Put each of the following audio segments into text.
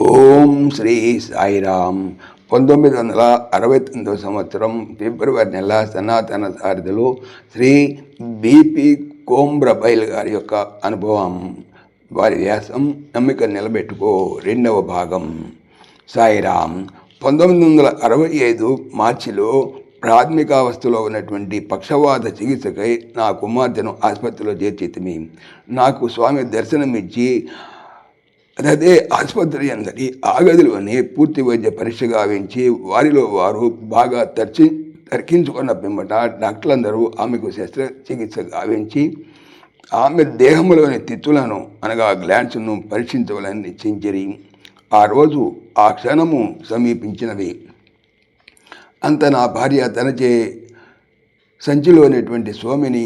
ఓం శ్రీ సాయిరామ్. 1969 సంవత్సరం ఫిబ్రవరి నెల సనాతన సారథులు శ్రీ బిపి కోమ్రబైల్ గారి యొక్క అనుభవం, వారి వ్యాసం నమ్మిక నిలబెట్టుకో, 2వ భాగం. సాయిరామ్. 1965 మార్చిలో ప్రాథమికావస్థలో ఉన్నటువంటి పక్షవాత చికిత్సకై నా కుమార్తెను ఆసుపత్రిలో చేర్చితిమి. నాకు స్వామి దర్శనమిచ్చి అదే ఆసుపత్రి అందరి ఆ గదిలోనే పూర్తి వైద్య పరీక్ష గావించి వారిలో వారు బాగా తర్కించుకున్న పిమ్మట డాక్టర్లందరూ ఆమెకు శస్త్రచికిత్స గావించి ఆమె దేహంలోని తిత్తులను అనగా గ్లాండ్స్ను పరీక్షించవాలని నిశ్చయించిరి. ఆ రోజు ఆ క్షణము సమీపించినవి. అంత నా భార్య తనచే సంచిలోనేటువంటి స్వామిని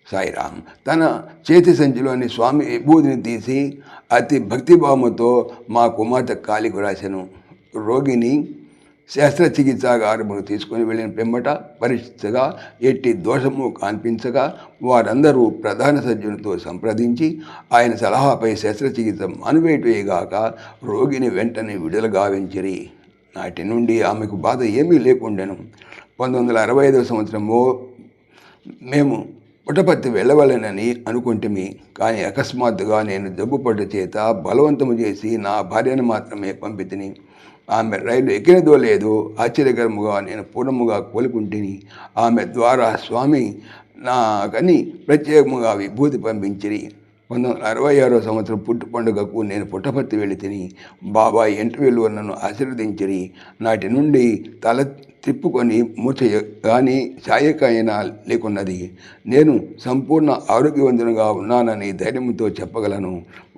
సాయిరామ్ తన చేతి సంచిలోని స్వామి విభూతిని తీసి అతి భక్తిభావముతో మా కుమార్తె కాలికి రాశాను. రోగిని శస్త్రచికిత్సాగారమును తీసుకొని వెళ్ళిన పిమ్మట పరీక్షగా ఎట్టి దోషము కనిపించగా వారందరూ ప్రధాన సర్జన్తో సంప్రదించి ఆయన సలహాపై శస్త్రచికిత్స మానివేయగాక రోగిని వెంటనే విడుదల గావించిరి. నాటి నుండి ఆమెకు బాధ ఏమీ లేకుండాను. 1965 సంవత్సరము మేము పుట్టపర్తి వెళ్ళవలెనని అనుకుంటుమి. కానీ అకస్మాత్తుగా నేను జబ్బుపడ్డ చేత బలవంతము చేసి నా భార్యను మాత్రమే పంపితిని. ఆమె రైలు ఎక్కినదో లేదో ఆశ్చర్యకరముగా నేను పూర్ణముగా కోలుకుంటుని. ఆమె ద్వారా స్వామి నాకని ప్రత్యేకముగా విభూతి పంపించిరి. 1966 సంవత్సరం పుట్టు పండుగకు నేను పుట్టపర్తి వెళ్ళి తిని బాబా ఇంటర్వ్యూలో నన్ను ఆశీర్వదించిరి. నాటి నుండి తల తిప్పుకొని మూర్ఛ కానీ ఛాయకైనా లేకున్నది. నేను సంపూర్ణ ఆరోగ్యవంతునిగా ఉన్నానని ధైర్యంతో చెప్పగలను.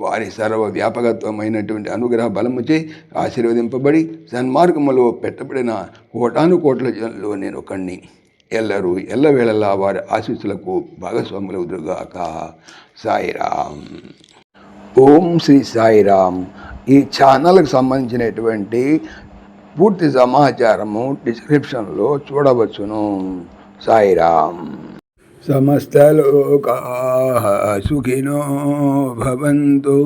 వారి సర్వ వ్యాపకత్వమైనటువంటి అనుగ్రహ బలముచే ఆశీర్వదింపబడి సన్మార్గములో పెట్టబడిన కోటాను కోట్ల జనుల్లో నేను ఒకణ్ణి. ఎల్లరూ ఎల్లవేళలా వారి ఆశీస్సులకు భాగస్వాములు ఎదురుగాక. సాయిరామ్. ఓం శ్రీ సాయిరామ్. ఈ ఛానల్కి సంబంధించినటువంటి పూర్తి సమాచారము డిస్క్రిప్షన్లో చూడవచ్చును. సాయిరామ్. సమస్తలోకాః సుఖినో భవంతు.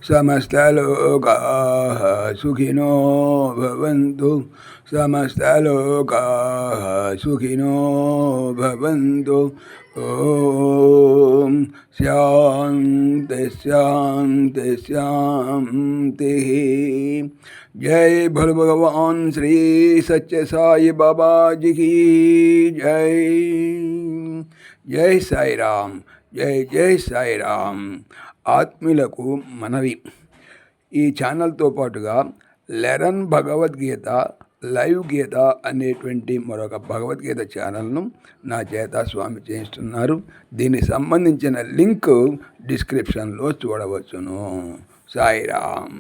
సమస్తలోకాః సుఖినో భవంతు. సమస్తలోకాః సుఖినో భవంతు. ఓం శాంతి శాంతి శాంతి. జై భోले భగవాన్ శ్రీ సత్య సాయి బాబాజీకి జై. జై సాయిరామ్. జై జై సాయిరామ్. ఆత్మీయులకు మనవి, ఈ ఛానల్తో పాటుగా లెరన్ భగవద్గీత లైవ్ గీత అనేటువంటి మరొక భగవద్గీత ఛానల్ను నా చేత స్వామి చేయిస్తున్నారు. దీనికి సంబంధించిన లింక్ డిస్క్రిప్షన్లో చూడవచ్చును. సాయిరామ్.